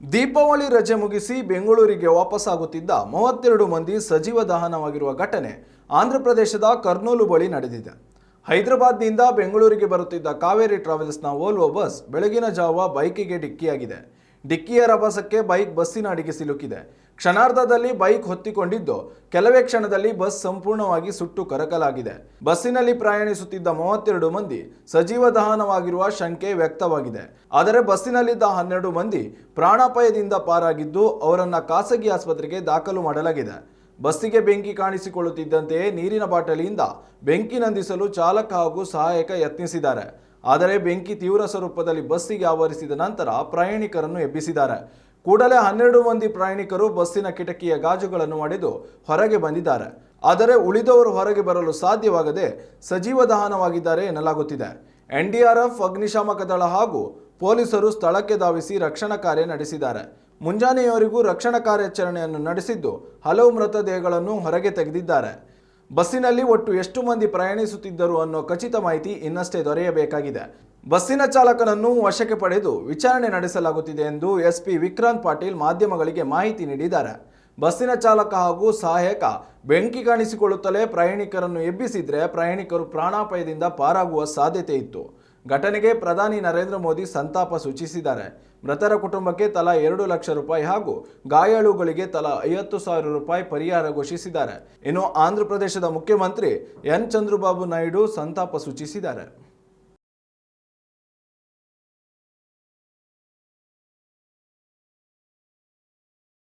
ದೀಪಾವಳಿ ರಜೆ ಮುಗಿಸಿ ಬೆಂಗಳೂರಿಗೆ ವಾಪಸ್ಸಾಗುತ್ತಿದ್ದ 32 ಮಂದಿ ಸಜೀವ ದಹನವಾಗಿರುವ ಘಟನೆ ಆಂಧ್ರಪ್ರದೇಶದ ಕರ್ನೂಲು ಬಳಿ ನಡೆದಿದೆ. ಹೈದರಾಬಾದ್ನಿಂದ ಬೆಂಗಳೂರಿಗೆ ಬರುತ್ತಿದ್ದ ಕಾವೇರಿ ಟ್ರಾವೆಲ್ಸ್ನ ವೋಲ್ವೋ ಬಸ್ ಬೆಳಗಿನ ಜಾವ ಬೈಕಿಗೆ ಡಿಕ್ಕಿಯಾಗಿದೆ. ಡಿಕ್ಕಿಯ ರಭಸಕ್ಕೆ ಬೈಕ್ ಬಸ್ಸಿನ ಅಡಿಗೆ ಸಿಲುಕಿದೆ. ಕ್ಷಣಾರ್ಧದಲ್ಲಿ ಬೈಕ್ ಹೊತ್ತಿಕೊಂಡಿದ್ದು ಕೆಲವೇ ಕ್ಷಣದಲ್ಲಿ ಬಸ್ ಸಂಪೂರ್ಣವಾಗಿ ಸುಟ್ಟು ಕರಕಲಾಗಿದೆ. ಬಸ್ಸಿನಲ್ಲಿ ಪ್ರಯಾಣಿಸುತ್ತಿದ್ದ 32 ಮಂದಿ ಸಜೀವ ದಹನವಾಗಿರುವ ಶಂಕೆ ವ್ಯಕ್ತವಾಗಿದೆ. ಆದರೆ ಬಸ್ಸಿನಲ್ಲಿದ್ದ 12 ಮಂದಿ ಪ್ರಾಣಾಪಾಯದಿಂದ ಪಾರಾಗಿದ್ದು ಅವರನ್ನು ಖಾಸಗಿ ಆಸ್ಪತ್ರೆಗೆ ದಾಖಲು ಮಾಡಲಾಗಿದೆ. ಬಸ್ಸಿಗೆ ಬೆಂಕಿ ಕಾಣಿಸಿಕೊಳ್ಳುತ್ತಿದ್ದಂತೆಯೇ ನೀರಿನ ಬಾಟಲಿಯಿಂದ ಬೆಂಕಿ ನಂದಿಸಲು ಚಾಲಕ ಹಾಗೂ ಸಹಾಯಕ ಯತ್ನಿಸಿದ್ದಾರೆ. ಆದರೆ ಬೆಂಕಿ ತೀವ್ರ ಸ್ವರೂಪದಲ್ಲಿ ಬಸ್ಸಿಗೆ ಆವರಿಸಿದ ನಂತರ ಪ್ರಯಾಣಿಕರನ್ನು ಎಬ್ಬಿಸಿದ್ದಾರೆ. ಕೂಡಲೇ 12 ಮಂದಿ ಪ್ರಯಾಣಿಕರು ಬಸ್ಸಿನ ಕಿಟಕಿಯ ಗಾಜುಗಳನ್ನು ಒಡೆದು ಹೊರಗೆ ಬಂದಿದ್ದಾರೆ. ಆದರೆ ಉಳಿದವರು ಹೊರಗೆ ಬರಲು ಸಾಧ್ಯವಾಗದೆ ಸಜೀವ ದಹನವಾಗಿದ್ದಾರೆ ಎನ್ನಲಾಗುತ್ತಿದೆ. ಎನ್ಡಿಆರ್ಎಫ್, ಅಗ್ನಿಶಾಮಕ ದಳ ಹಾಗೂ ಪೊಲೀಸರು ಸ್ಥಳಕ್ಕೆ ಧಾವಿಸಿ ರಕ್ಷಣಾ ಕಾರ್ಯ ನಡೆಸಿದ್ದಾರೆ. ಮುಂಜಾನೆಯವರೆಗೂ ರಕ್ಷಣಾ ಕಾರ್ಯಾಚರಣೆಯನ್ನು ನಡೆಸಿದ್ದು ಹಲವು ಮೃತದೇಹಗಳನ್ನು ಹೊರಗೆ ತೆಗೆದಿದ್ದಾರೆ. ಬಸ್ಸಿನಲ್ಲಿ ಒಟ್ಟು ಎಷ್ಟು ಮಂದಿ ಪ್ರಯಾಣಿಸುತ್ತಿದ್ದರು ಅನ್ನೋ ಖಚಿತ ಮಾಹಿತಿ ಇನ್ನಷ್ಟೇ ದೊರೆಯಬೇಕಾಗಿದೆ. ಬಸ್ಸಿನ ಚಾಲಕನನ್ನು ವಶಕ್ಕೆ ಪಡೆದು ವಿಚಾರಣೆ ನಡೆಸಲಾಗುತ್ತಿದೆ ಎಂದು ಎಸ್ಪಿ ವಿಕ್ರಾಂತ್ ಪಾಟೀಲ್ ಮಾಧ್ಯಮಗಳಿಗೆ ಮಾಹಿತಿ ನೀಡಿದ್ದಾರೆ. ಬಸ್ಸಿನ ಚಾಲಕ ಹಾಗೂ ಸಹಾಯಕ ಬೆಂಕಿ ಕಾಣಿಸಿಕೊಳ್ಳುತ್ತಲೇ ಪ್ರಯಾಣಿಕರನ್ನು ಎಬ್ಬಿಸಿದ್ರೆ ಪ್ರಯಾಣಿಕರು ಪ್ರಾಣಾಪಾಯದಿಂದ ಪಾರಾಗುವ ಸಾಧ್ಯತೆ ಇತ್ತು. ಘಟನೆಗೆ ಪ್ರಧಾನಿ ನರೇಂದ್ರ ಮೋದಿ ಸಂತಾಪ ಸೂಚಿಸಿದ್ದಾರೆ. ಮೃತರ ಕುಟುಂಬಕ್ಕೆ ತಲಾ 2 ಲಕ್ಷ ರೂಪಾಯಿ ಹಾಗೂ ಗಾಯಾಳುಗಳಿಗೆ ತಲಾ 50,000 ರೂಪಾಯಿ ಪರಿಹಾರ ಘೋಷಿಸಿದ್ದಾರೆ. ಇನ್ನು ಆಂಧ್ರಪ್ರದೇಶದ ಮುಖ್ಯಮಂತ್ರಿ ಎನ್ ಚಂದ್ರಬಾಬು ನಾಯ್ಡು ಸಂತಾಪ ಸೂಚಿಸಿದ್ದಾರೆ.